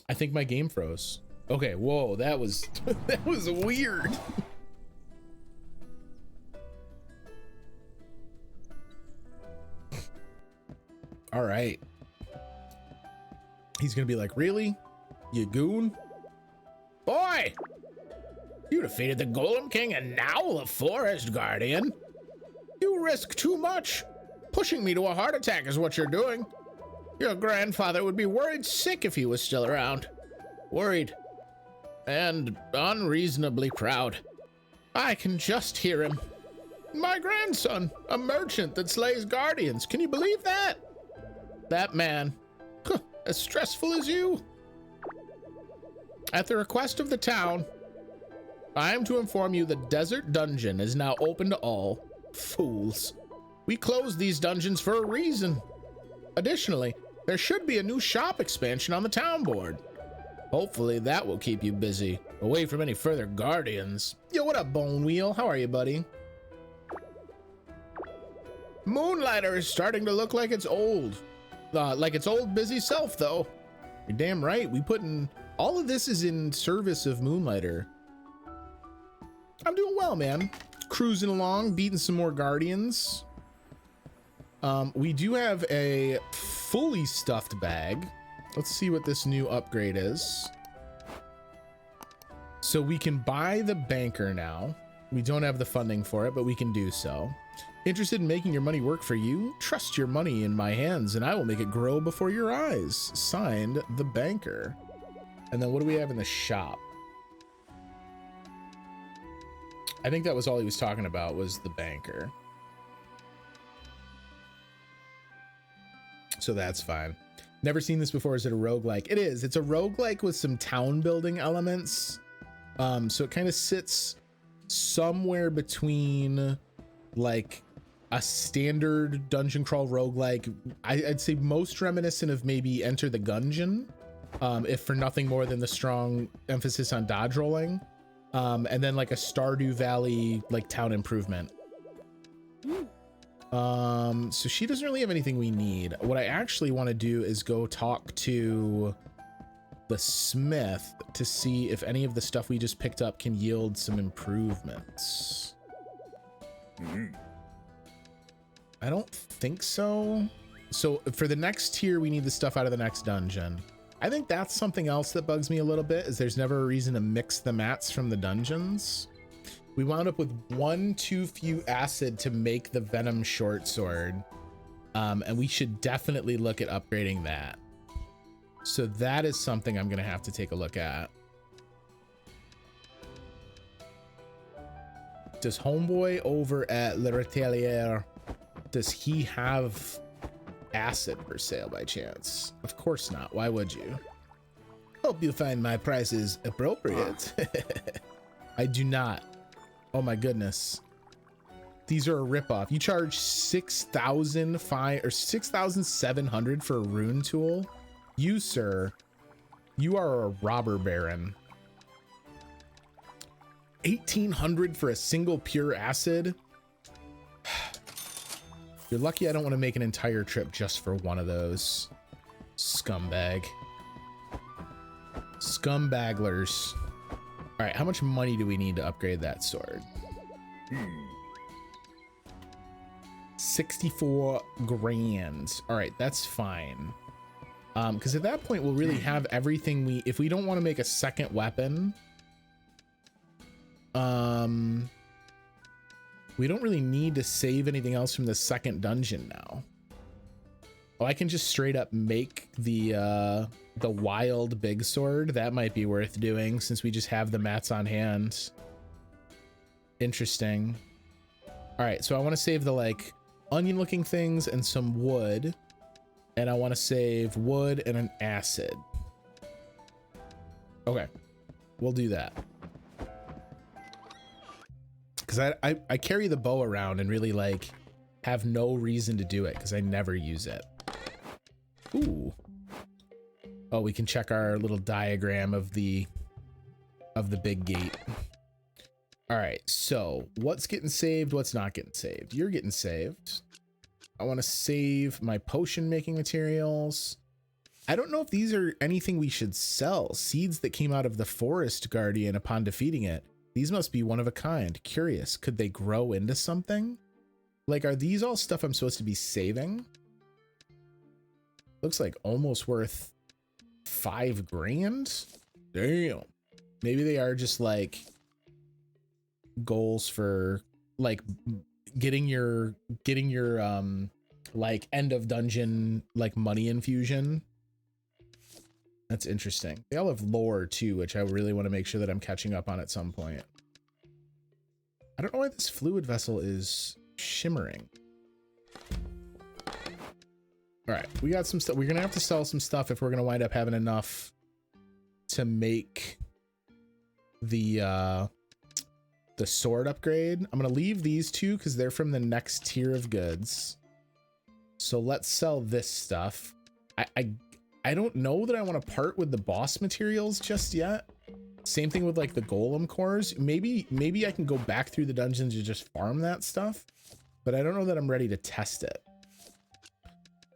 I think my game froze. Okay, whoa, that was that was weird. All right. He's gonna be like, really? You goon? Boy! You defeated the Golem King and now the Forest Guardian. You risk too much. Pushing me to a heart attack is what you're doing. Your grandfather would be worried sick if he was still around. Worried. And unreasonably proud. I can just hear him. My grandson, a merchant that slays guardians. Can you believe that? That man, as stressful as you. At the request of the town, I am to inform you the desert dungeon is now open to all. Fools. We closed these dungeons for a reason. Additionally, there should be a new shop expansion on the town board. Hopefully that will keep you busy, away from any further guardians. Yo, what up, Bone Wheel? How are you, buddy? Moonlighter is starting to look like it's old. Like its old busy self, though. You're damn right. We put in... All of this is in service of Moonlighter. I'm doing well, man. Cruising along, beating some more guardians. We do have a fully stuffed bag. Let's see what this new upgrade is. So we can buy the banker now. We don't have the funding for it, but we can do so. Interested in making your money work for you? Trust your money in my hands and I will make it grow before your eyes. Signed, the banker. And then what do we have in the shop? I think that was all he was talking about, was the banker. So that's fine. Never seen this before. Is it a roguelike? It is. It's a roguelike with some town building elements. So it kind of sits somewhere between like a standard dungeon crawl roguelike. I'd say most reminiscent of maybe Enter the Gungeon, if for nothing more than the strong emphasis on dodge rolling. And then like a Stardew Valley like town improvement. So she doesn't really have anything we need. What I actually want to do is go talk to the smith to see if any of the stuff we just picked up can yield some improvements. I don't think so. So for the next tier, we need the stuff out of the next dungeon. I think that's something else that bugs me a little bit, is there's never a reason to mix the mats from the dungeons. We wound up with one too few acid to make the venom short sword. And we should definitely look at upgrading that. So that is something I'm gonna have to take a look at. Does homeboy over at Le Retelier, does he have acid for sale by chance? Of course not. Why would you? Hope you find my prices appropriate. I do not. Oh my goodness. These are a ripoff. You charge 6,005 or 6,700 for a rune tool? You, sir, you are a robber baron. 1,800 for a single pure acid? You're lucky I don't want to make an entire trip just for one of those. Scumbag. Scumbagglers. All right, how much money do we need to upgrade that sword? 64 grand. All right, that's fine. Because at that point, we'll really have everything if we don't want to make a second weapon, we don't really need to save anything else from the second dungeon now. Oh, I can just straight up make the wild big sword. That might be worth doing since we just have the mats on hand. Interesting. All right, so I want to save the like onion looking things and some wood. And I want to save wood and an acid. Okay, we'll do that. Because I carry the bow around and really like have no reason to do it because I never use it. Ooh. Oh, we can check our little diagram of the big gate. All right, so what's getting saved? What's not getting saved? You're getting saved. I want to save my potion making materials. I don't know if these are anything we should sell. Seeds that came out of the Forest Guardian upon defeating it. These must be one of a kind. Curious, could they grow into something? Like, are these all stuff I'm supposed to be saving? Looks like almost worth 5 grand. Damn. Maybe they are just like goals for like getting your like end of dungeon like money infusion. That's interesting. They all have lore too, which I really want to make sure that I'm catching up on at some point. I don't know why this fluid vessel is shimmering. All right, we got some stuff. We're gonna have to sell some stuff if we're gonna wind up having enough to make the sword upgrade. I'm gonna leave these two because they're from the next tier of goods. So let's sell this stuff. I don't know that I want to part with the boss materials just yet. Same thing with like the golem cores. Maybe I can go back through the dungeons and just farm that stuff, but I don't know that I'm ready to test it.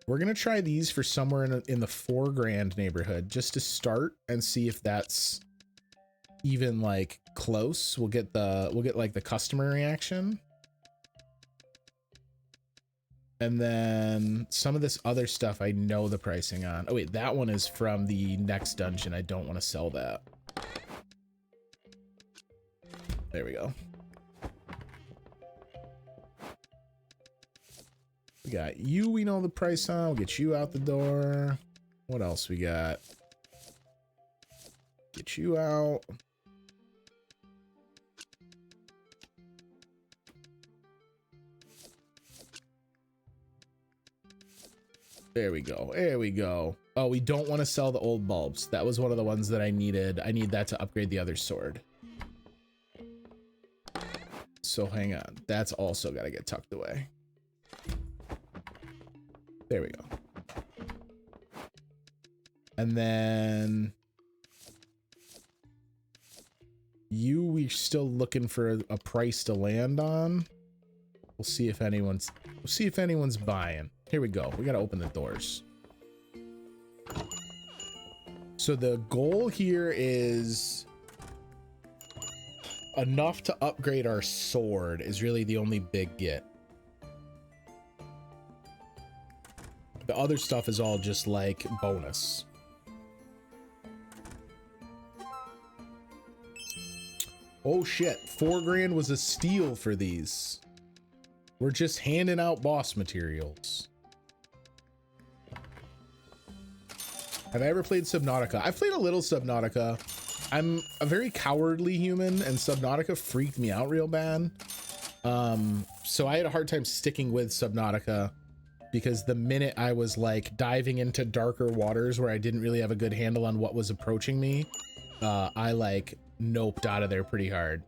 We're gonna try these for somewhere in the 4 grand neighborhood just to start and see if that's even like close. We'll get like the customer reaction. And then some of this other stuff I know the pricing on. Oh wait, that one is from the next dungeon. I don't want to sell that. There we go. We got you, we know the price on. We'll get you out the door. What else we got? Get you out. There we go. There we go. Oh, we don't want to sell the old bulbs. That was one of the ones that I needed. I need that to upgrade the other sword. So hang on. That's also got to get tucked away. There we go. And then you, we're still looking for a price to land on. We'll see if anyone's buying. Here we go. We got to open the doors. So the goal here is enough to upgrade our sword is really the only big get. The other stuff is all just like bonus. Oh shit, 4 grand was a steal for these. We're just handing out boss materials. Have I ever played Subnautica? I've played a little Subnautica. I'm a very cowardly human and Subnautica freaked me out real bad. So I had a hard time sticking with Subnautica because the minute I was like diving into darker waters where I didn't really have a good handle on what was approaching me, I like noped out of there pretty hard.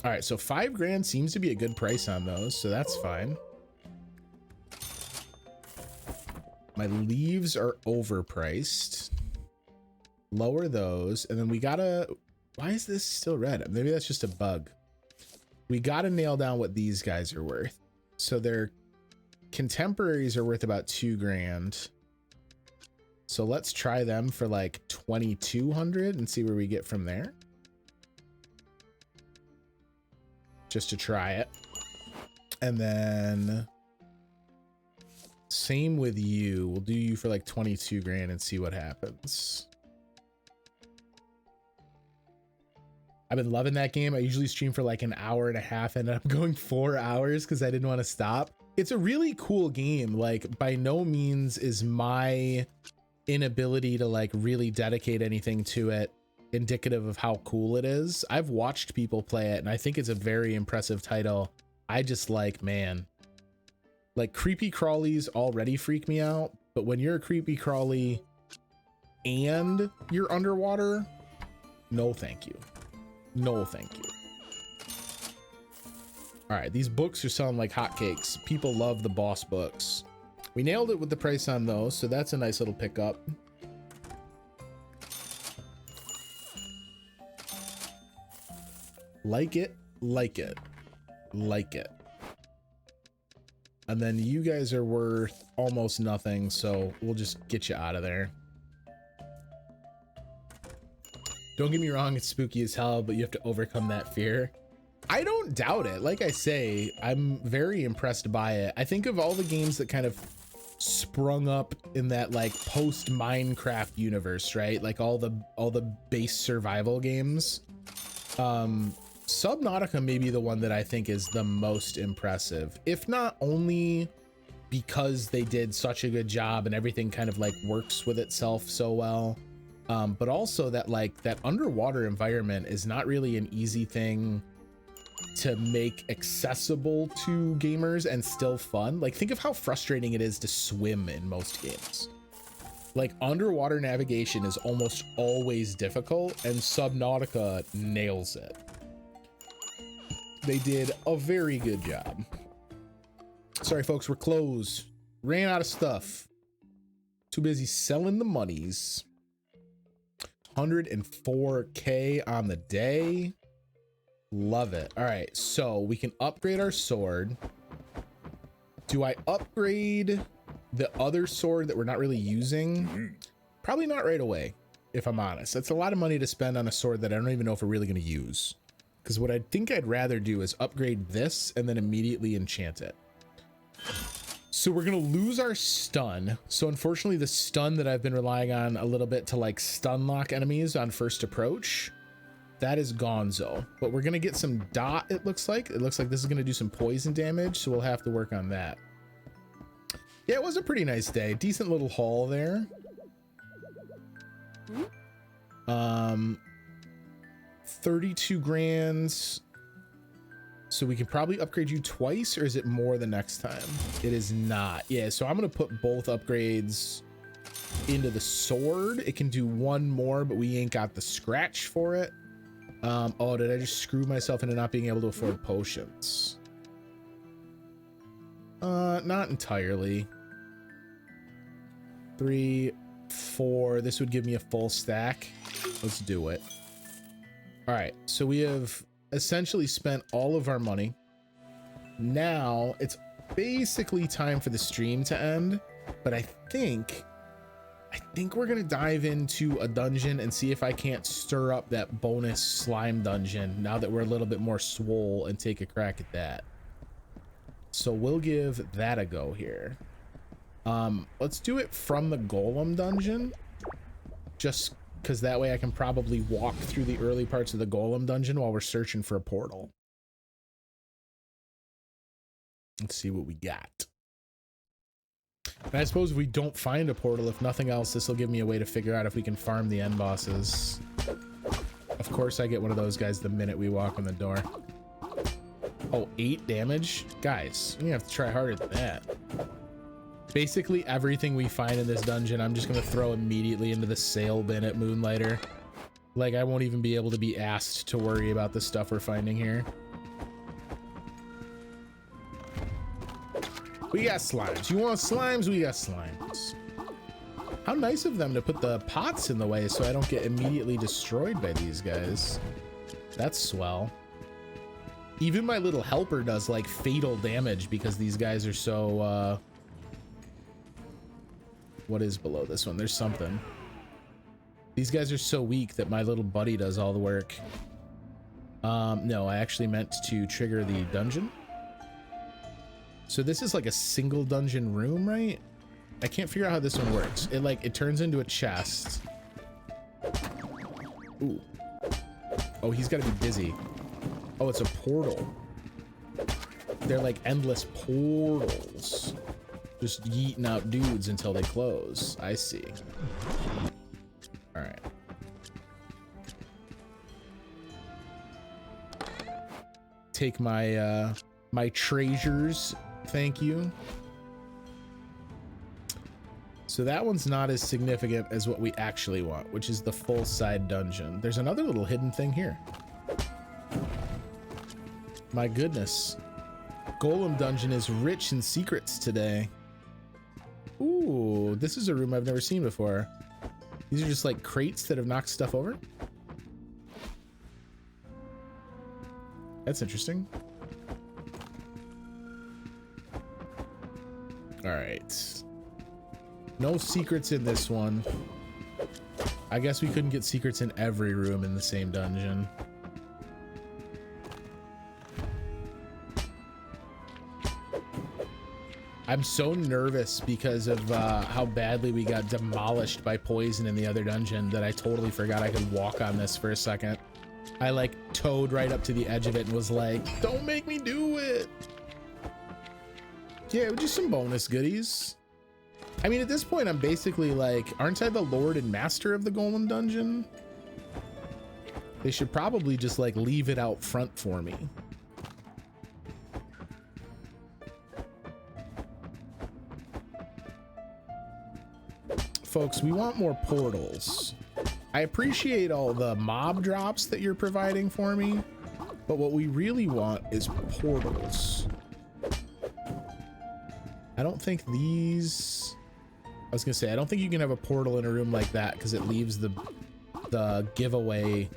All right, so 5 grand seems to be a good price on those, so that's fine. My leaves are overpriced. Lower those, and then we gotta... Why is this still red? Maybe that's just a bug. We gotta nail down what these guys are worth. So their contemporaries are worth about 2 grand. So let's try them for like 2,200 and see where we get from there. Just to try it. And then same with you. We'll do you for like 22 grand and see what happens. I've been loving that game. I usually stream for like an hour and a half, ended up going 4 hours because I didn't want to stop. It's a really cool game. Like, by no means is my inability to like really dedicate anything to it indicative of how cool it is. I've watched people play it and I think it's a very impressive title. I just like, man, like creepy crawlies already freak me out, but when you're a creepy crawly and you're underwater, no thank you. No thank you. All right, these books are selling like hotcakes. People love the boss books. We nailed it with the price on those, so that's a nice little pickup. Like it, like it, like it. And then you guys are worth almost nothing, so we'll just get you out of there. Don't get me wrong, it's spooky as hell, but you have to overcome that fear. I don't doubt it. Like I say, I'm very impressed by it. I think of all the games that kind of sprung up in that like post Minecraft universe, right? Like all the base survival games. Subnautica may be the one that I think is the most impressive, if not only because they did such a good job and everything kind of like works with itself so well, but also that like that underwater environment is not really an easy thing to make accessible to gamers and still fun. Like think of how frustrating it is to swim in most games. Like underwater navigation is almost always difficult, and Subnautica nails it. They did a very good job. Sorry folks, we're closed. Ran out of stuff. Too busy selling the monies. 104K on the day. Love it. All right, so we can upgrade our sword. Do I upgrade the other sword that we're not really using? Probably not right away, if I'm honest. That's a lot of money to spend on a sword that I don't even know if we're really going to use. Because what I think I'd rather do is upgrade this and then immediately enchant it. So we're going to lose our stun. So unfortunately, the stun that I've been relying on a little bit to like stun lock enemies on first approach, that is gonzo. But we're going to get some dot, it looks like. It looks like this is going to do some poison damage, so we'll have to work on that. Yeah, it was a pretty nice day. Decent little haul there. 32 grand. So we can probably upgrade you twice, or is it more the next time? It is not. Yeah, so I'm going to put both upgrades into the sword. It can do one more, but we ain't got the scratch for it. Oh, did I just screw myself into not being able to afford potions? Not entirely. 3, 4. This would give me a full stack. Let's do it. All right, so we have essentially spent all of our money. Now it's basically time for the stream to end, but I think we're gonna dive into a dungeon and see if I can't stir up that bonus slime dungeon now that we're a little bit more swole, and take a crack at that. So we'll give that a go here. Let's do it from the golem dungeon, just because that way I can probably walk through the early parts of the golem dungeon while we're searching for a portal. Let's see what we got. And I suppose if we don't find a portal, if nothing else, this will give me a way to figure out if we can farm the end bosses. Of course I get one of those guys the minute we walk in the door. Oh, 8 damage? Guys, you have to try harder than that. Basically everything we find in this dungeon, I'm just going to throw immediately into the sale bin at Moonlighter. Like, I won't even be able to be asked to worry about the stuff we're finding here. We got slimes. You want slimes? We got slimes. How nice of them to put the pots in the way so I don't get immediately destroyed by these guys. That's swell. Even my little helper does like fatal damage because these guys are so what is below this one? There's something. These guys are so weak that my little buddy does all the work. No, I actually meant to trigger the dungeon. So this is like a single dungeon room, right? I can't figure out how this one works. It turns into a chest. Ooh. Oh, he's got to be busy. Oh, it's a portal. They're like endless portals. Just yeeting out dudes until they close. I see. All right. Take my my treasures. Thank you. So that one's not as significant as what we actually want, which is the full side dungeon. There's another little hidden thing here. My goodness. Golem dungeon is rich in secrets today. Ooh, this is a room I've never seen before. These are just like crates that have knocked stuff over. That's interesting. All right. No secrets in this one. I guess we couldn't get secrets in every room in the same dungeon. I'm so nervous because of how badly we got demolished by poison in the other dungeon that I totally forgot I could walk on this for a second. I like towed right up to the edge of it and was like, don't make me do it. Yeah, just some bonus goodies. I mean, at this point, I'm basically like, aren't I the Lord and Master of the Golem Dungeon? They should probably just like leave it out front for me. Folks, we want more portals. I appreciate all the mob drops that you're providing for me, but what we really want is portals. I don't think these... I was gonna say, I don't think you can have a portal in a room like that because it leaves the giveaway...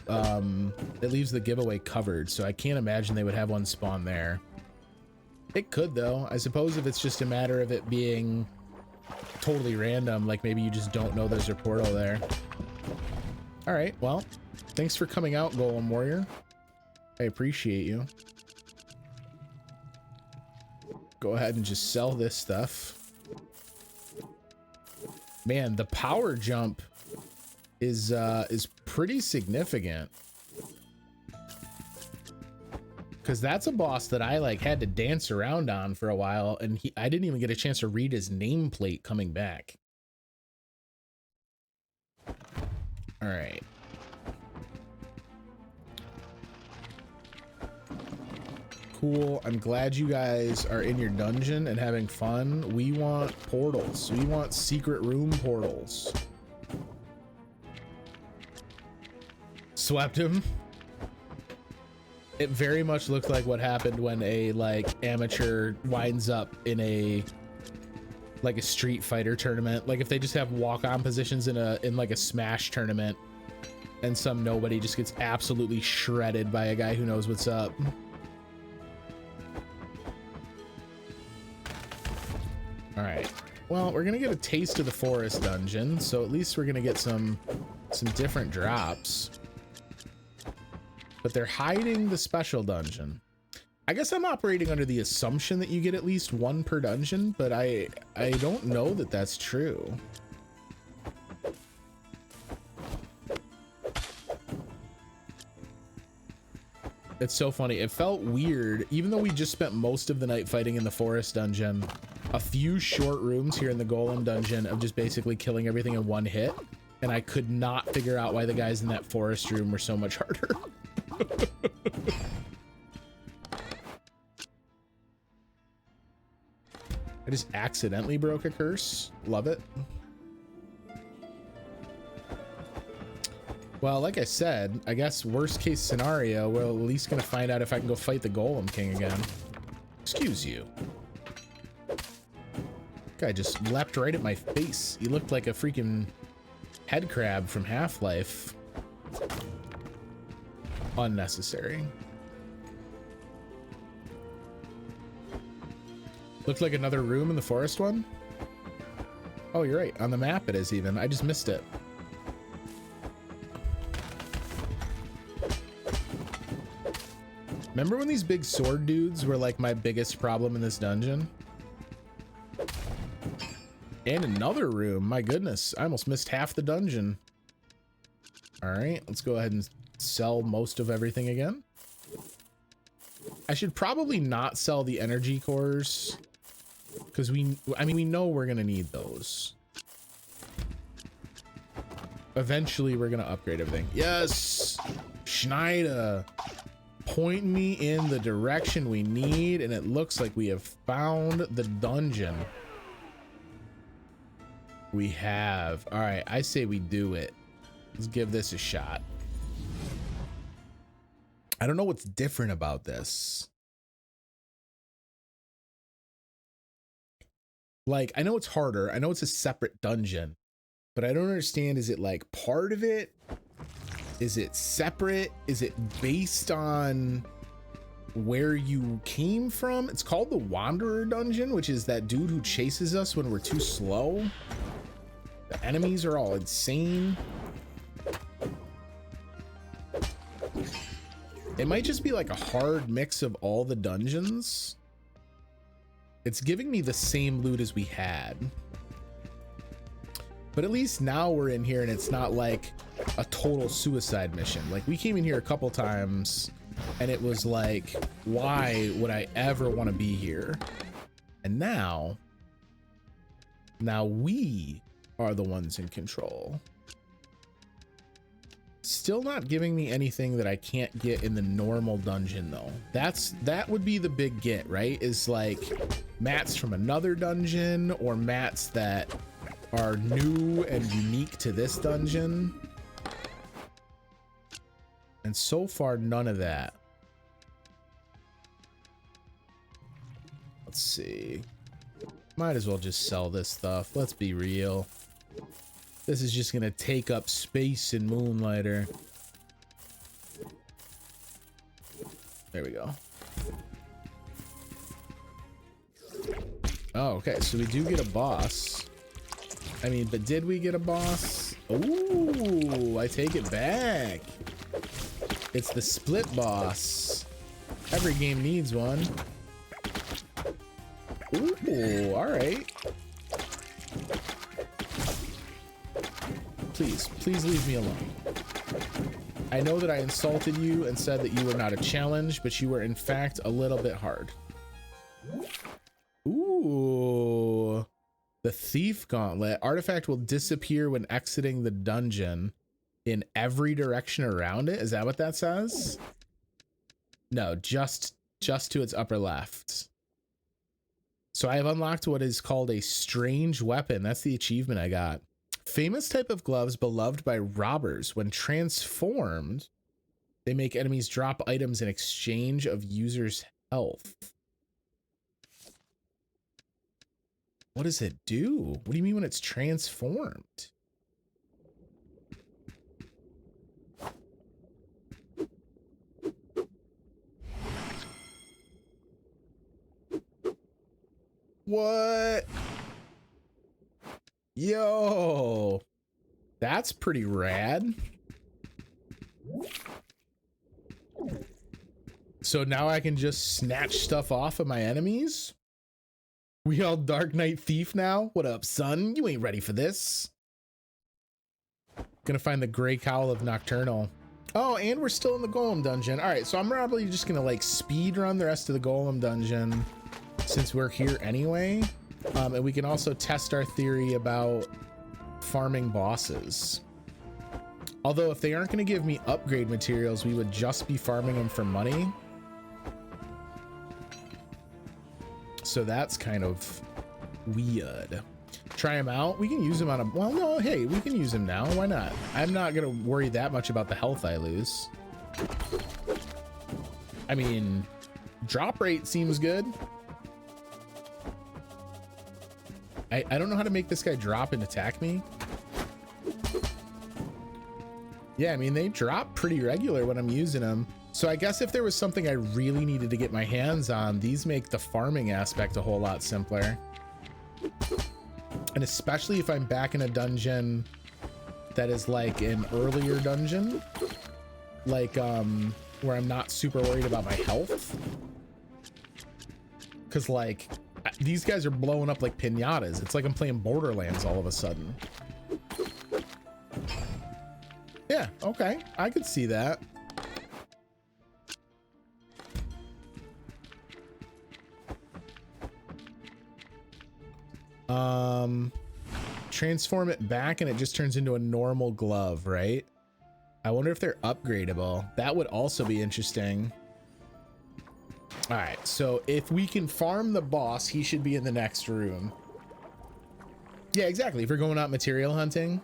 it leaves the giveaway covered, so I can't imagine they would have one spawn there. It could, though. I suppose if it's just a matter of it being totally random, like maybe you just don't know there's a portal there. All right, well, thanks for coming out, Golem Warrior. I appreciate you. Go ahead and just sell this stuff. Man, the power jump is pretty significant. Because that's a boss that I like had to dance around on for a while, and I didn't even get a chance to read his nameplate coming back. All right. Cool. I'm glad you guys are in your dungeon and having fun. We want portals. We want secret room portals. Swept him. It very much looked like what happened when a like amateur winds up in a like a Street Fighter tournament. Like if they just have walk-on positions in like a Smash tournament and some nobody just gets absolutely shredded by a guy who knows what's up. All right. Well, we're gonna get a taste of the forest dungeon, so at least we're gonna get some different drops. But they're hiding the special dungeon. I guess I'm operating under the assumption that you get at least one per dungeon, but I don't know that that's true. It's so funny. It felt weird, even though we just spent most of the night fighting in the forest dungeon, a few short rooms here in the Golem dungeon of just basically killing everything in one hit, and I could not figure out why the guys in that forest room were so much harder. I just accidentally broke a curse. Love it. Well, like I said, I guess worst case scenario, we're at least gonna find out if I can go fight the Golem King again. Excuse you. Guy just leapt right at my face. He looked like a freaking head crab from Half-Life. Unnecessary. Looked like another room in the forest one. Oh, you're right. On the map it is even. I just missed it. Remember when these big sword dudes were like my biggest problem in this dungeon? And another room. My goodness. I almost missed half the dungeon. All right. Let's go ahead and sell most of everything again. I should probably not sell the energy cores because we know we're gonna need those. Eventually we're gonna upgrade everything. Yes, Schneider, point me in the direction we need, and it looks like we have found the dungeon. We have. All right, I say we do it. Let's give this a shot. I don't know what's different about this. Like, I know it's harder. I know it's a separate dungeon, but I don't understand. Is it like part of it? Is it separate? Is it based on where you came from. It's called the Wanderer Dungeon, which is that dude who chases us when we're too slow. The enemies are all insane. It might just be like a hard mix of all the dungeons. It's giving me the same loot as we had. But at least now we're in here and it's not like a total suicide mission. Like we came in here a couple times and it was like, why would I ever want to be here? And now we are the ones in control. Still not giving me anything that I can't get in the normal dungeon though. That would be the big get, right? Is like mats from another dungeon or mats that are new and unique to this dungeon. And so far, none of that. Let's see. Might as well just sell this stuff. Let's be real. This is just gonna take up space in Moonlighter. There we go. Oh, okay. So we do get a boss. I mean, but did we get a boss? Ooh, I take it back. It's the split boss. Every game needs one. Ooh, all right. Please leave me alone. I know that I insulted you and said that you were not a challenge, but you were in fact a little bit hard. Ooh. The Thief Gauntlet. Artifact will disappear when exiting the dungeon in every direction around it. Is that what that says? No, just to its upper left. So I have unlocked what is called a strange weapon. That's the achievement I got. Famous type of gloves beloved by robbers. When transformed, they make enemies drop items in exchange of users' health. What does it do? What do you mean when it's transformed? What? Yo, that's pretty rad. So now I can just snatch stuff off of my enemies? We all Dark Knight Thief now? What up, son? You ain't ready for this. Gonna find the Gray Cowl of Nocturnal. Oh, and we're still in the Golem dungeon. All right, so I'm probably just gonna like speed run the rest of the Golem dungeon since we're here anyway. And we can also test our theory about farming bosses. Although if they aren't going to give me upgrade materials, we would just be farming them for money. So that's kind of weird. Try them out. We can use them on a... Well, no, hey, we can use them now. Why not? I'm not going to worry that much about the health I lose. I mean, drop rate seems good. I don't know how to make this guy drop and attack me. Yeah, I mean, they drop pretty regular when I'm using them. So I guess if there was something I really needed to get my hands on, these make the farming aspect a whole lot simpler. And especially if I'm back in a dungeon that is like an earlier dungeon, like where I'm not super worried about my health. Because like these guys are blowing up like piñatas. It's like I'm playing Borderlands all of a sudden. Yeah, okay, I could see that. Transform it back and it just turns into a normal glove, right? I wonder if they're upgradable. That would also be interesting. All right, so if we can farm the boss, he should be in the next room. Yeah, exactly. If we're going out material hunting.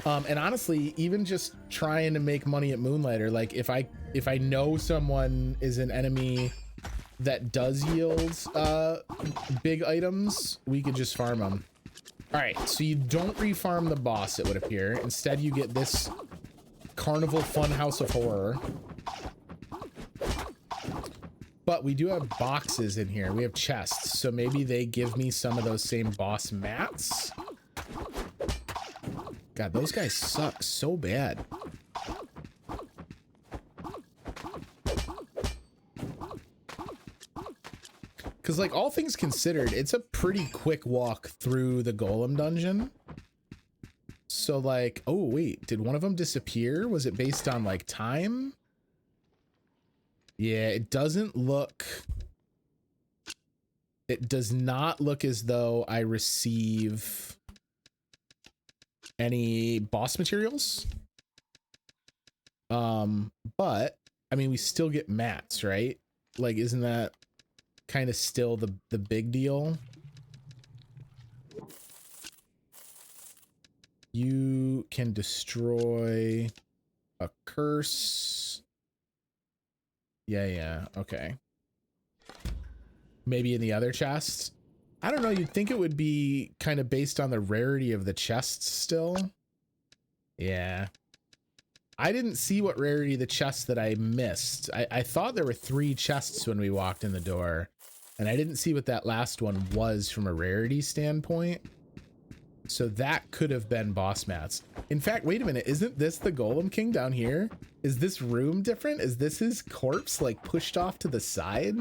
And honestly, even just trying to make money at Moonlighter, like if I know someone is an enemy that does yield big items, we could just farm them. All right, so you don't refarm the boss, it would appear. Instead, you get this Carnival Fun House of Horror. But we do have boxes in here. We have chests, so maybe they give me some of those same boss mats. God, those guys suck so bad. Because, like, all things considered, it's a pretty quick walk through the golem dungeon. So, like, oh, wait, did one of them disappear? Was it based on, like, time? Yeah, it doesn't look... It does not look as though I receive any boss materials. But, I mean, we still get mats, right? Like, isn't that kind of still the big deal? You can destroy a curse. Yeah, okay. Maybe in the other chest. I don't know, you'd think it would be kind of based on the rarity of the chests still. Yeah. I didn't see what rarity the chests that I missed. I thought there were 3 chests when we walked in the door, and I didn't see what that last one was from a rarity standpoint. So that could have been boss mats. In fact, wait a minute, isn't this the Golem King down here? Is this room different? Is this his corpse, like, pushed off to the side?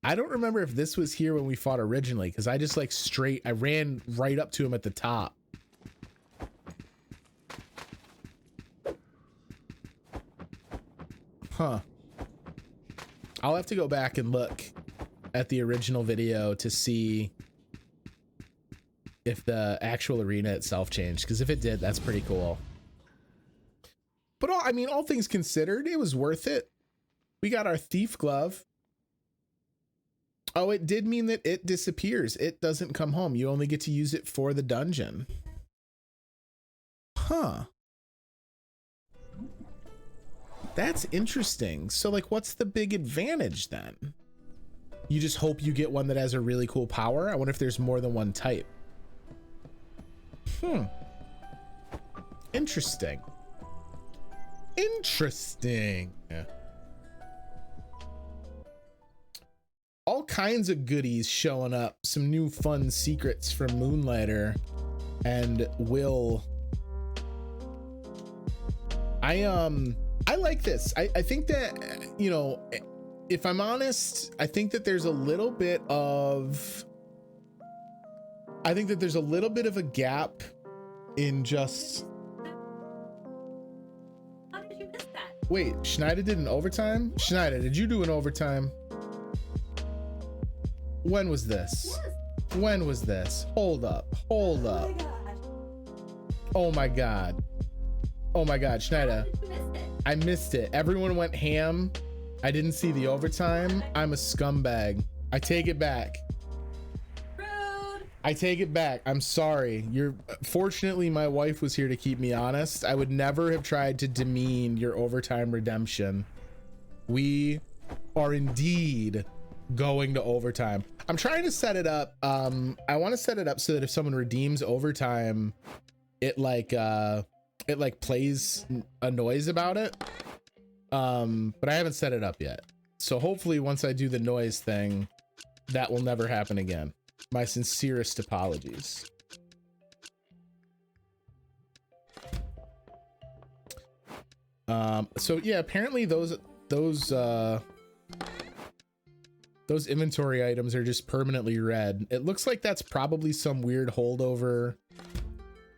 I don't remember if this was here when we fought originally, because I just, like, I ran right up to him at the top. Huh. I'll have to go back and look at the original video to see if the actual arena itself changed, because if it did, that's pretty cool. But I mean, all things considered, it was worth it. We got our thief glove. Oh, it did mean that it disappears. It doesn't come home. You only get to use it for the dungeon. Huh. That's interesting. So, like, what's the big advantage then? You just hope you get one that has a really cool power? I wonder if there's more than one type. Interesting. Interesting. Yeah. All kinds of goodies showing up. Some new fun secrets from Moonlighter and Will. I like this. I think that, you know, if I'm honest, I think that there's a little bit of a gap in just... How did you miss that? Wait, Schneider did an overtime? Schneider, did you do an overtime? When was this? Yes. When was this? Hold up. Hold up. Oh my god. Oh my god, Schneider. How did you miss it? I missed it. Everyone went ham. I didn't see the overtime. I'm a scumbag. I take it back. Rude. I take it back. I'm sorry. Fortunately, my wife was here to keep me honest. I would never have tried to demean your overtime redemption. We are indeed going to overtime. I'm trying to set it up. I want to set it up so that if someone redeems overtime, it plays a noise about it. But I haven't set it up yet. So hopefully once I do the noise thing, that will never happen again. My sincerest apologies. So yeah, apparently those inventory items are just permanently red. It looks like that's probably some weird holdover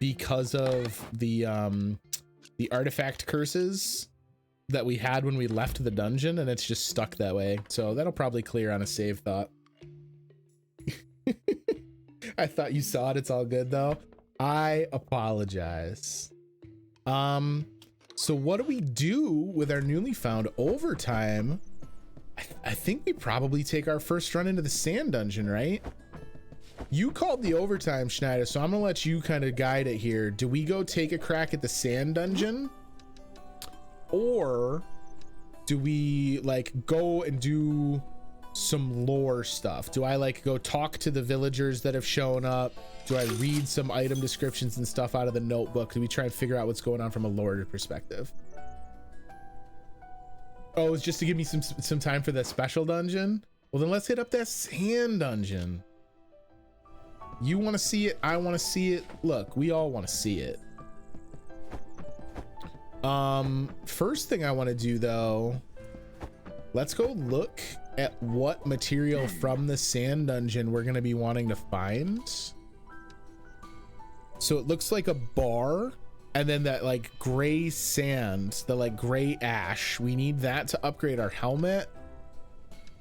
because of the artifact curses that we had when we left the dungeon, and it's just stuck that way. So that'll probably clear on a save thought. I thought you saw it. It's all good though. I apologize. So what do we do with our newly found overtime? I think we probably take our first run into the sand dungeon, right? You called the overtime, Schneider, so I'm gonna let you kind of guide it here. Do we go take a crack at the sand dungeon? Or do we like go and do some lore stuff? Do I like go talk to the villagers that have shown up? Do I read some item descriptions and stuff out of the notebook? Do we try and figure out what's going on from a lore perspective? Oh, it's just to give me some time for that special dungeon? Well, then let's hit up that sand dungeon. You want to see it? I want to see it. Look, we all want to see it. First thing I want to do though, let's go look at what material from the sand dungeon we're going to be wanting to find. So it looks like a bar, and then that like gray sand, the like gray ash, we need that to upgrade our helmet.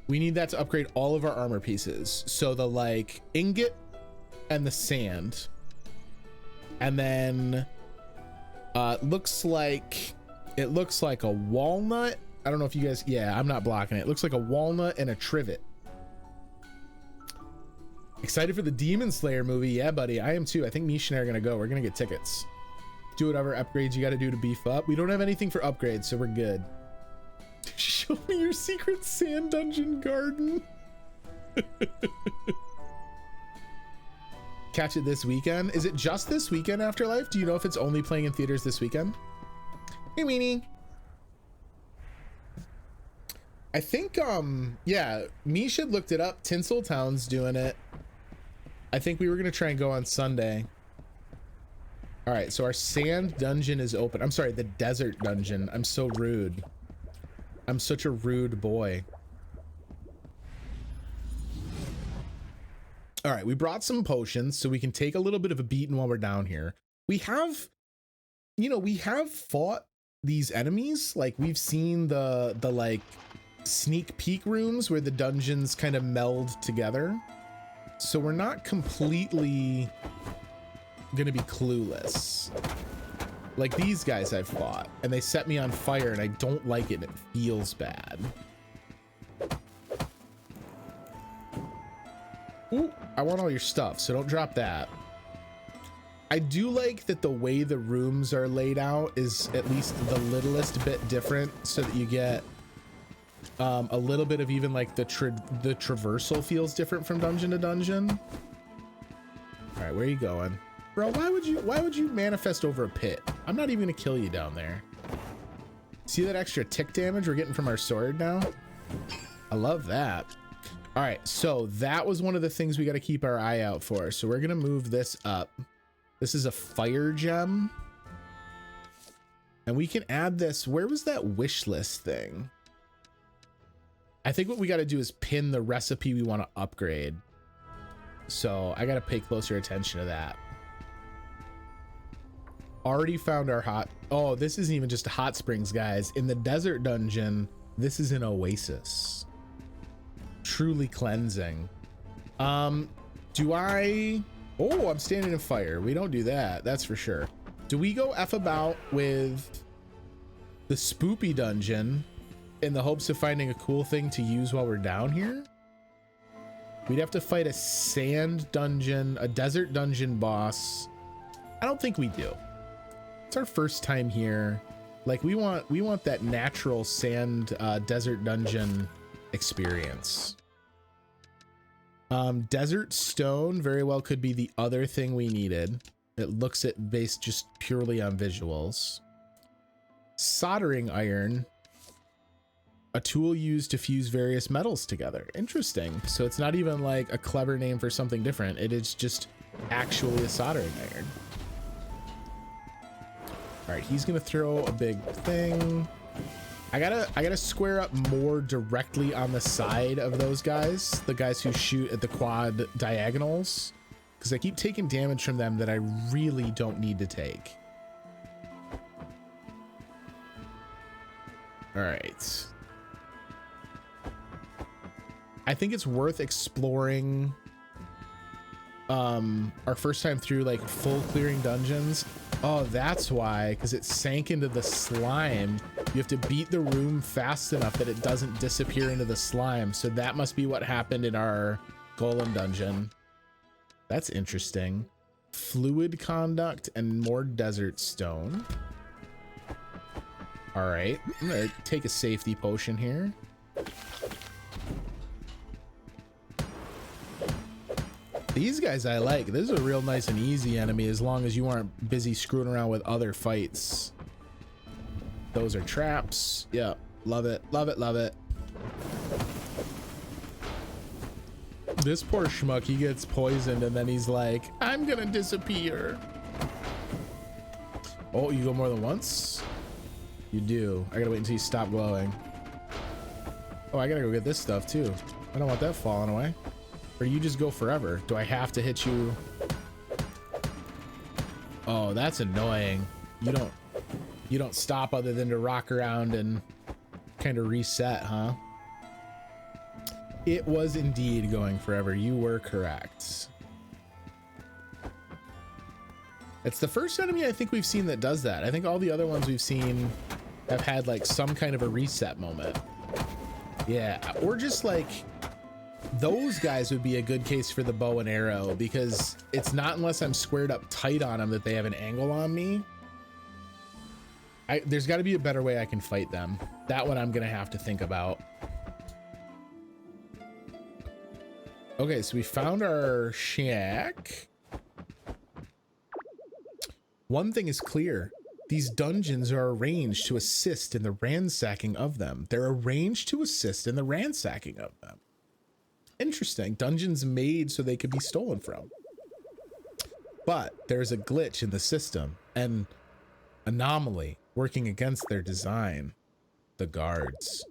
We need that to upgrade all of our armor pieces. So the like ingot and the sand, and then it looks like a walnut. I don't know if you guys, yeah, I'm not blocking it. It looks like a walnut and a trivet. Excited for the Demon Slayer movie? Yeah, buddy, I am too. I think Mish and I are gonna go. We're gonna get tickets. Do whatever upgrades you got to do to beef up. We don't have anything for upgrades, so we're good. Show me your secret sand dungeon garden. Catch it this weekend. Is it just this weekend, Afterlife? Do you know if it's only playing in theaters this weekend? Hey, Weenie. I think, yeah, Mish had looked it up. Tinseltown's doing it. I think we were going to try and go on Sunday. All right, so our sand dungeon is open. I'm sorry, the desert dungeon. I'm so rude. I'm such a rude boy. All right, we brought some potions so we can take a little bit of a beating while we're down here. We have, you know, we have fought these enemies. Like we've seen the like sneak peek rooms where the dungeons kind of meld together. So we're not completely gonna be clueless. Like these guys I've fought and they set me on fire and I don't like it and it feels bad. Ooh, I want all your stuff, so don't drop that. I do like that the way the rooms are laid out is at least the littlest bit different, so that you get a little bit of even like the traversal feels different from dungeon to dungeon. All right, where are you going? Bro, why would you manifest over a pit? I'm not even gonna kill you down there. See that extra tick damage we're getting from our sword now? I love that. All right, so that was one of the things we got to keep our eye out for. So we're gonna move this up. This is a fire gem, and we can add this. Where was that wish list thing? I think what we got to do is pin the recipe we want to upgrade. So I got to pay closer attention to that. Already found our hot. Oh, this isn't even just a hot springs, guys. In the desert dungeon, this is an oasis. Truly cleansing. Do I? Oh, I'm standing in fire. We don't do that. That's for sure. Do we go F about with the spoopy dungeon in the hopes of finding a cool thing to use while we're down here? We'd have to fight a sand dungeon, a desert dungeon boss. I don't think we do. It's our first time here. Like we want that natural sand desert dungeon experience. Desert stone very well could be the other thing we needed. It looks at based just purely on visuals. Soldering iron, a tool used to fuse various metals together. Interesting. So it's not even like a clever name for something different. It is just actually a soldering iron. All right, he's gonna throw a big thing. I gotta square up more directly on the side of those guys, the guys who shoot at the quad diagonals, because I keep taking damage from them that I really don't need to take. All right. I think it's worth exploring our first time through like full clearing dungeons. Oh, that's why, because it sank into the slime. You have to beat the room fast enough that it doesn't disappear into the slime. So that must be what happened in our golem dungeon. That's interesting. Fluid conduct and more desert stone. All right, I'm gonna take a safety potion here. These guys I like. This is a real nice and easy enemy as long as you aren't busy screwing around with other fights. Those are traps. Yeah. Love it, love it, love it. This poor schmuck, he gets poisoned and then he's like, I'm gonna disappear. Oh, you go more than once? You do. I gotta wait until you stop glowing. Oh, I gotta go get this stuff too. I don't want that falling away. Or you just go forever. Do I have to hit you? Oh, that's annoying. You don't stop other than to rock around and kind of reset, huh? It was indeed going forever. You were correct. It's the first enemy I think we've seen that does that. I think all the other ones we've seen have had like some kind of a reset moment. Yeah, or just like those guys would be a good case for the bow and arrow, because it's not unless I'm squared up tight on them that they have an angle on me. There's got to be a better way I can fight them. That one I'm gonna have to think about. Okay, so we found our shack. One thing is clear. These dungeons are arranged to assist in the ransacking of them. They're arranged to assist in the ransacking of them. Interesting. Dungeons made so they could be stolen from. But there's a glitch in the system, an anomaly working against their design. The guards.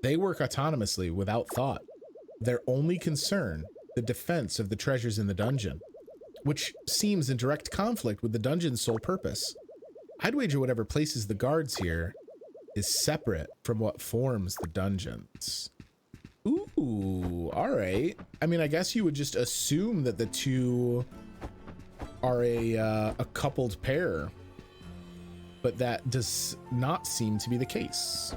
They work autonomously without thought. Their only concern, the defense of the treasures in the dungeon, which seems in direct conflict with the dungeon's sole purpose. I'd wager whatever places the guards here is separate from what forms the dungeons. Ooh, all right. I mean, I guess you would just assume that the two are a coupled pair, but that does not seem to be the case.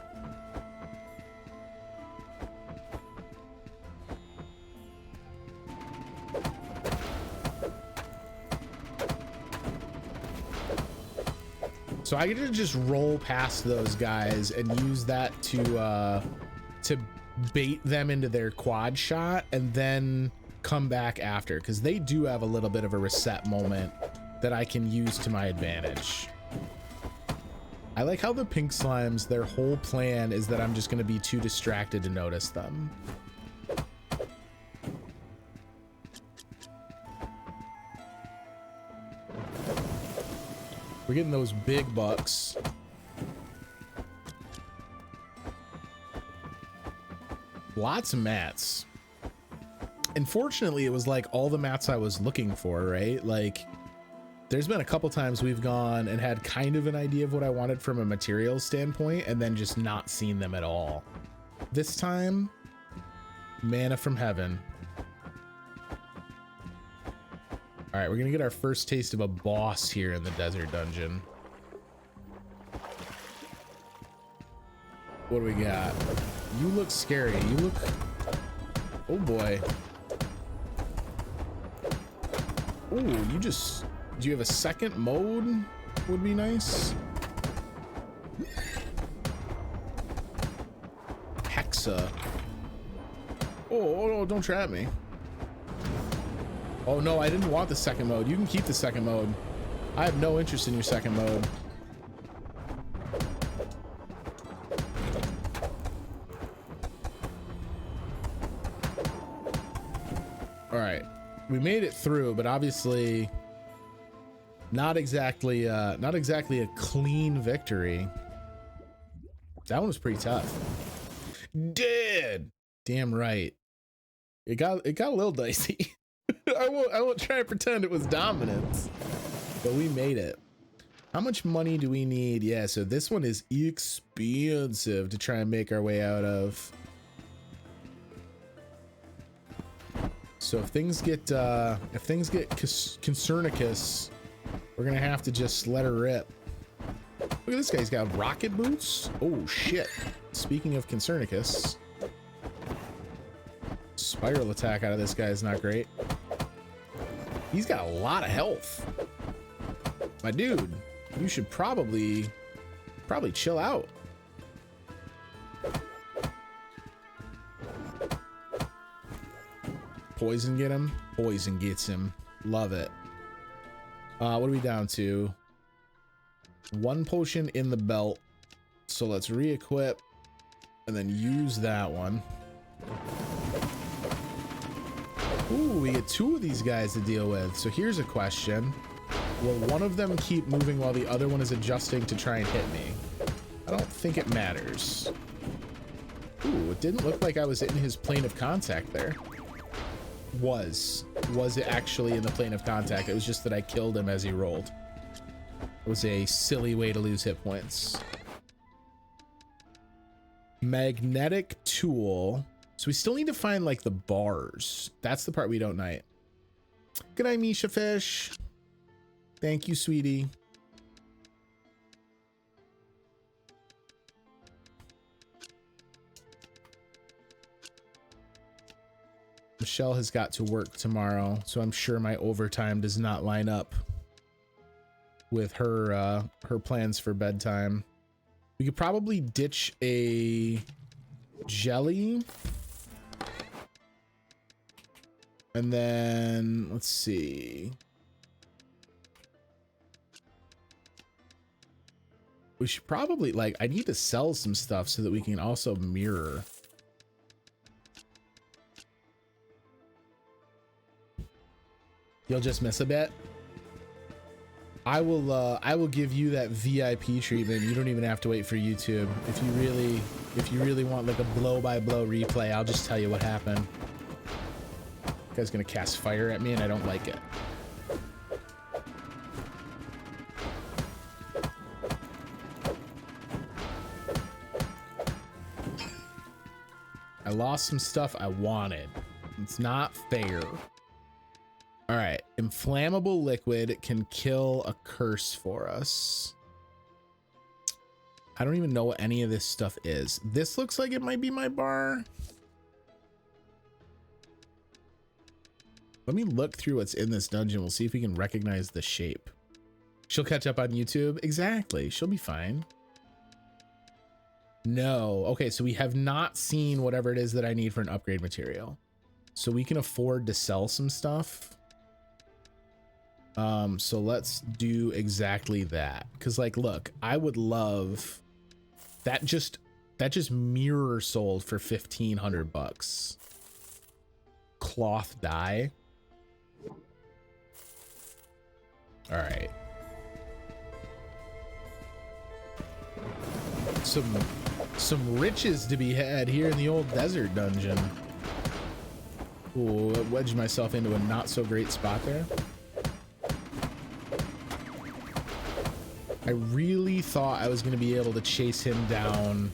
So I get to just roll past those guys and use that to bait them into their quad shot and then come back after, because they do have a little bit of a reset moment that I can use to my advantage. I like how the pink slimes, their whole plan is that I'm just going to be too distracted to notice them. We're getting those big bucks. Lots of mats. Unfortunately, it was like all the mats I was looking for, right? Like, there's been a couple times we've gone and had kind of an idea of what I wanted from a materials standpoint and then just not seen them at all. This time, manna from heaven. All right, we're gonna get our first taste of a boss here in the desert dungeon. What do we got? You look scary. You look... Oh boy. Oh, you just... Do you have a second mode? Would be nice. Hexa. Oh, don't trap me. Oh no, I didn't want the second mode. You can keep the second mode. I have no interest in your second mode. All right, we made it through, but obviously not exactly a clean victory. That one was pretty tough. Dead. Damn right. It got a little dicey. I won't try to pretend it was dominance, but we made it. How much money do we need? Yeah, so this one is expensive to try and make our way out of. So if things get concernicus, we're gonna have to just let her rip. Look at this guy, he's got rocket boots. Oh shit. Speaking of concernicus, spiral attack out of this guy is not great. He's got a lot of health. My dude, you should probably chill out. Poison get him? Poison gets him. Love it. What are we down to? 1 potion in the belt. So let's re-equip and then use that one. Ooh, we get 2 of these guys to deal with. So here's a question. Will one of them keep moving while the other one is adjusting to try and hit me? I don't think it matters. Ooh, it didn't look like I was in his plane of contact there. Was it actually in the plane of contact? It was just that I killed him as he rolled. It was a silly way to lose hit points. Magnetic tool. So we still need to find like the bars. That's the part we don't know. Good night, Misha Fish. Thank you, sweetie. Michelle has got to work tomorrow, so I'm sure my overtime does not line up with her her plans for bedtime. We could probably ditch a jelly. And then let's see. We should probably, like, I need to sell some stuff so that we can also mirror. You'll just miss a bit. I will give you that VIP treatment. You don't even have to wait for YouTube. If you really want like a blow-by-blow replay, I'll just tell you what happened. This guy's gonna cast fire at me and I don't like it. I lost some stuff I wanted. It's not fair. All right, inflammable liquid can kill a curse for us. I don't even know what any of this stuff is. This looks like it might be my bar. Let me look through what's in this dungeon. We'll see if we can recognize the shape. She'll catch up on YouTube. Exactly, she'll be fine. No, okay, so we have not seen whatever it is that I need for an upgrade material. So we can afford to sell some stuff. So let's do exactly that. Cause like, look, I would love that. Just mirror sold for 1,500 bucks. Cloth dye. All right. Some riches to be had here in the old desert dungeon. Ooh, I wedged myself into a not so great spot there. I really thought I was going to be able to chase him down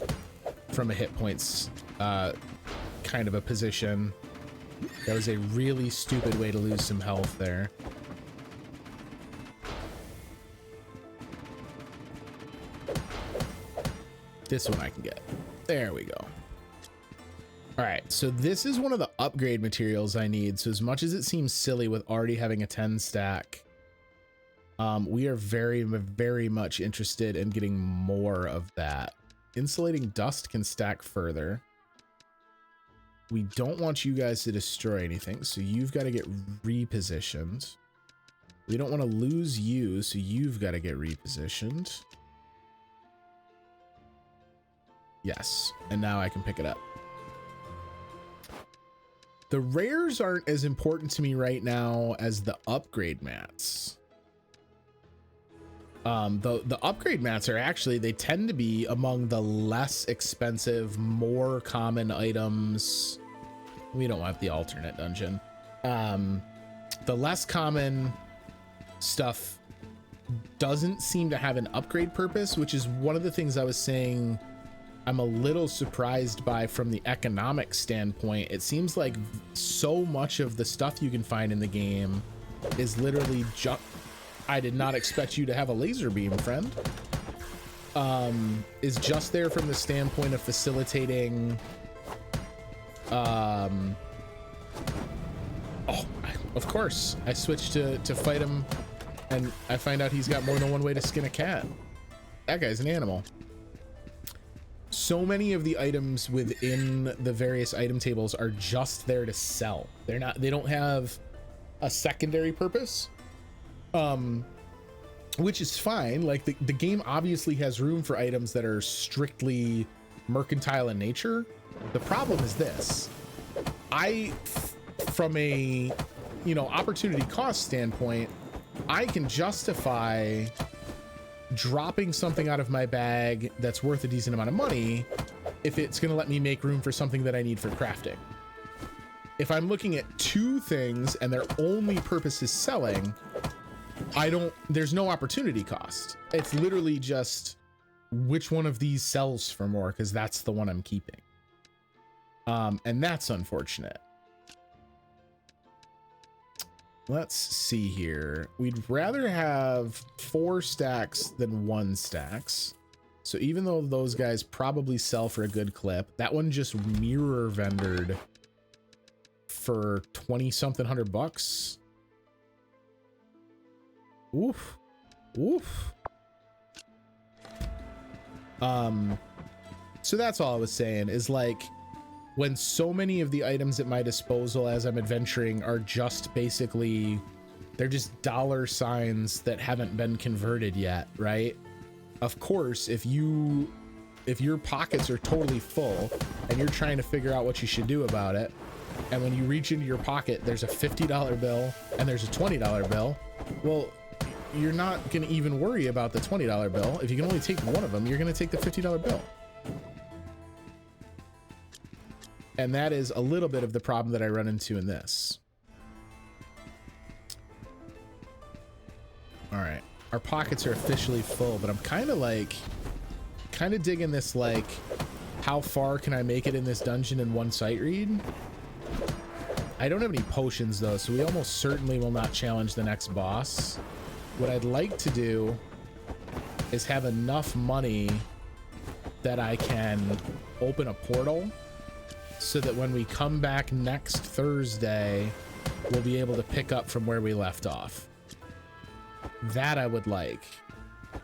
from a hit points kind of a position. That was a really stupid way to lose some health there. This one I can get. There we go. All right, so this is one of the upgrade materials I need. So as much as it seems silly with already having a 10 stack, we are very, very much interested in getting more of that. Insulating dust can stack further. We don't want you guys to destroy anything, so you've got to get repositioned. We don't want to lose you, so you've got to get repositioned. Yes, and now I can pick it up. The rares aren't as important to me right now as the upgrade mats. The upgrade mats are actually, they tend to be among the less expensive, more common items. We don't want the alternate dungeon. The less common stuff doesn't seem to have an upgrade purpose, which is one of the things I was saying I'm a little surprised by from the economic standpoint. It seems like so much of the stuff you can find in the game is literally just, I did not expect you to have a laser beam, friend. Is just there from the standpoint of facilitating oh, of course I switched to fight him and I find out he's got more than one way to skin a cat. That guy's an animal. So many of the items within the various item tables are just there to sell. They don't have a secondary purpose, which is fine. Like the game obviously has room for items that are strictly mercantile in nature. The problem is this. From a, you know, opportunity cost standpoint, I can justify dropping something out of my bag that's worth a decent amount of money if it's going to let me make room for something that I need for crafting. If I'm looking at two things and their only purpose is selling, there's no opportunity cost. It's literally just which one of these sells for more, because that's the one I'm keeping. And that's unfortunate. Let's see here. We'd rather have 4 stacks than 1 stacks. So even though those guys probably sell for a good clip, that one just mirror vendored for 20 something $100. Oof. Oof. So that's all I was saying is, like, when so many of the items at my disposal as I'm adventuring are just basically, they're just dollar signs that haven't been converted yet, right? Of course, if your pockets are totally full and you're trying to figure out what you should do about it, and when you reach into your pocket, there's a $50 bill and there's a $20 bill, well, you're not going to even worry about the $20 bill. If you can only take one of them, you're going to take the $50 bill. And that is a little bit of the problem that I run into in this. All right, our pockets are officially full, but I'm kind of digging this, like, how far can I make it in this dungeon in one sight read? I don't have any potions though, so we almost certainly will not challenge the next boss. What I'd like to do is have enough money that I can open a portal so that when we come back next Thursday, we'll be able to pick up from where we left off. That I would like.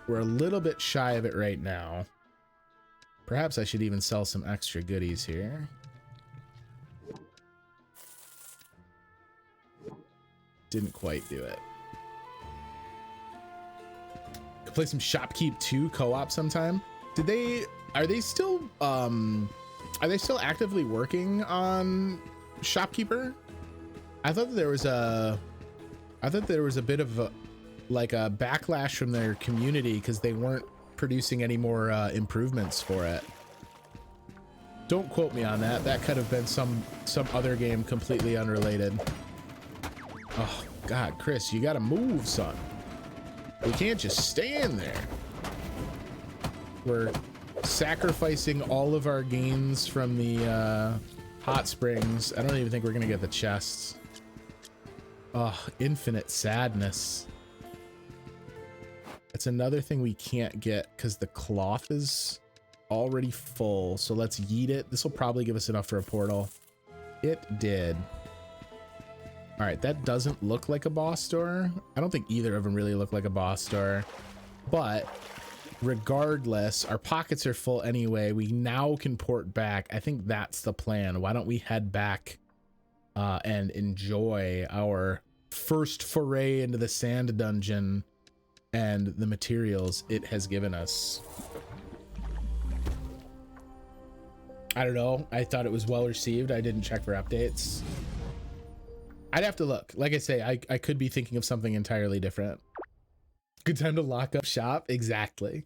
We're a little bit shy of it right now. Perhaps I should even sell some extra goodies here. Didn't quite do it. Could play some Shopkeep 2 co-op sometime. Are they still actively working on Shopkeeper? I thought there was a bit of a backlash from their community because they weren't producing any more improvements for it. Don't quote me on that. That could have been some other game completely unrelated. Oh God, Chris, you gotta move, son. We can't just stand there. We're sacrificing all of our gains from the hot springs. I don't even think we're gonna get the chests. Oh, infinite sadness. That's another thing we can't get because the cloth is already full. So let's yeet it. This will probably give us enough for a portal. It did. All right, that doesn't look like a boss door. I don't think either of them really look like a boss door, but regardless, our pockets are full anyway. We now can port back. I think that's the plan. Why don't we head back and enjoy our first foray into the sand dungeon and the materials it has given us. I don't know. I thought it was well received. I didn't check for updates. I'd have to look. Like I say, I could be thinking of something entirely different. Good time to lock up shop. Exactly.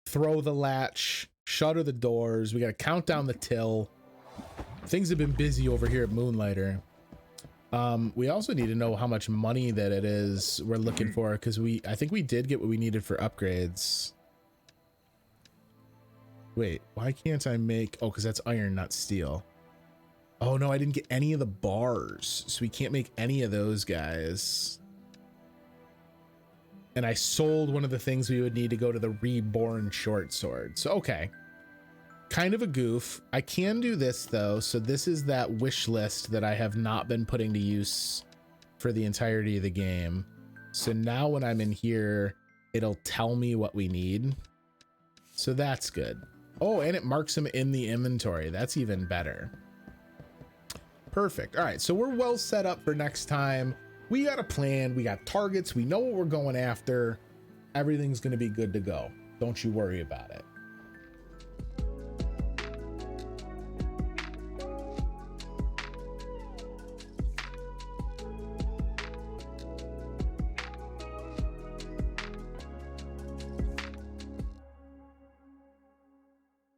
Throw the latch, shutter the doors. We got to count down the till. Things have been busy over here at Moonlighter. We also need to know how much money that it is we're looking for, because I think we did get what we needed for upgrades. Wait, why can't I make... Oh, because that's iron, not steel. Oh no, I didn't get any of the bars, so we can't make any of those guys. And I sold one of the things we would need to go to the reborn short sword. So, okay. Kind of a goof. I can do this though. So this is that wish list that I have not been putting to use for the entirety of the game. So now when I'm in here, it'll tell me what we need. So that's good. Oh, and it marks them in the inventory. That's even better. Perfect. All right, so we're well set up for next time. We got a plan, we got targets, we know what we're going after. Everything's gonna be good to go. Don't you worry about it.